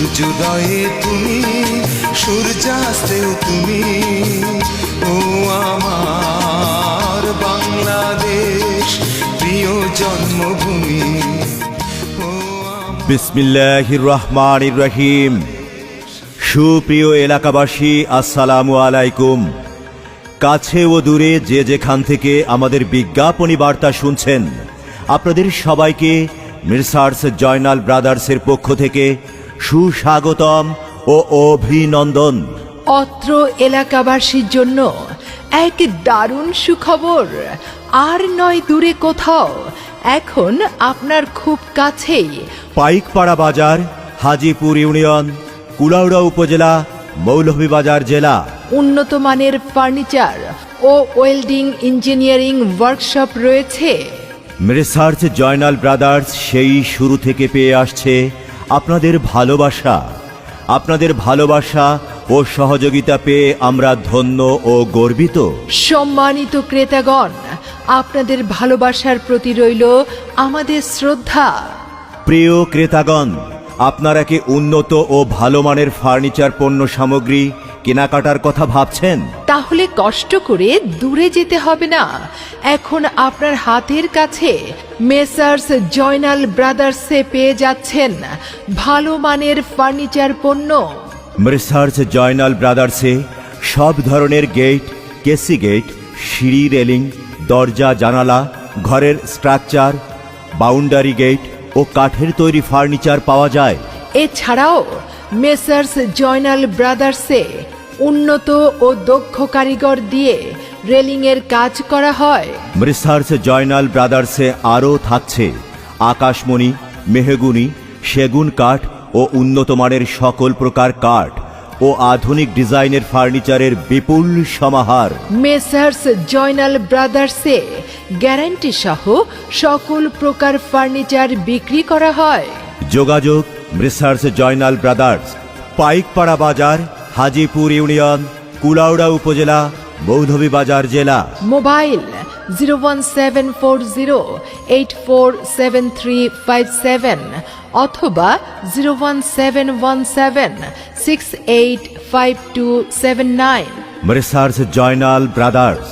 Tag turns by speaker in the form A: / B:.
A: সূর্যোদয়ে তুমি, সূর্যাস্তেও তুমি, ও আমার বাংলাদেশ প্রিয় জন্মভূমি।
B: বিসমিল্লাহির রহমানির রহিম। সুপ্রিয় এলাকাবাসী, আসসালামু আলাইকুম। কাছে ও দূরে যে যেখান থেকে আমাদের বিজ্ঞাপনী বার্তা শুনছেন, আপনাদের সবাইকে মেসার্স জয়নাল ব্রাদার্সের পক্ষ থেকে সুস্বাগতম ও অভিনন্দন।
C: অত্র এলাকাবাসীর জন্য এক দারুণ সুখবর। আর নয় দূরে কোথাও, এখন আপনার খুব কাছেই
B: পাইকপাড়া বাজার, হাজীপুর ইউনিয়ন, কুলাউড়া উপজেলা, মৌলভীবাজার জেলা
C: উন্নত মানের ফার্নিচার ও ওয়েল্ডিং ইঞ্জিনিয়ারিং ওয়ার্কশপ রয়েছে।
B: মেসার্স জয়নাল ব্রাদার্স সেই শুরু থেকে পেয়ে আসছে আপনাদের ভালোবাসা। আপনাদের ভালোবাসা ও সহযোগিতা পেয়ে আমরা ধন্য ও গর্বিত।
C: সম্মানিত ক্রেতাগণ, আপনাদের ভালোবাসার প্রতি রইল আমাদের শ্রদ্ধা।
B: প্রিয় ক্রেতাগণ, আপনারা কি উন্নত ও ভালো মানের ফার্নিচার পণ্য সামগ্রী কেনাকাটার কথা ভাবছেন?
C: তাহলে কষ্ট করে দূরে যেতে হবে না। এখন আপনার হাতের কাছে মেসার্স জয়নাল ব্রাদার্সে পেয়ে যাচ্ছেন ভালো মানের ফার্নিচার পণ্য।
B: মেসার্স জয়নাল ব্রাদার্সে সব ধরনের গেট, কেসি গেট, সিঁড়ি রেলিং, দরজা জানালা, ঘরের স্ট্রাকচার, বাউন্ডারি গেট ও কাঠের তৈরি ফার্নিচার পাওয়া যায়।
C: এছাড়াও মেসার্স জয়নাল ব্রাদার্সে উন্নত ও দক্ষ কারিগর দিয়ে রেলিংয়ের কাজ করা হয়।
B: মেসার্স জয়নাল ব্রাদার্সে আরও থাকছে আকাশমণি, মেহগুনি, সেগুন কাঠ ও উন্নত মানের সকল প্রকার কাঠ ও আধুনিক ডিজাইনের ফার্নিচারের বিপুল সমাহার।
C: মেসার্স জয়নাল ব্রাদার্সে গ্যারান্টি সহ সকল প্রকার ফার্নিচার বিক্রি করা হয়।
B: যোগাযোগ মেসার্স জয়নাল ব্রাদার্স, পাইকপাড়া বাজার, হাজীপুর ইউনিয়ন, কুলাউড়া উপজেলা, মৌলভীবাজার জেলা।
C: মোবাইল 01740847357 অথবা 01717685279।
B: Messrs Joynal brothers.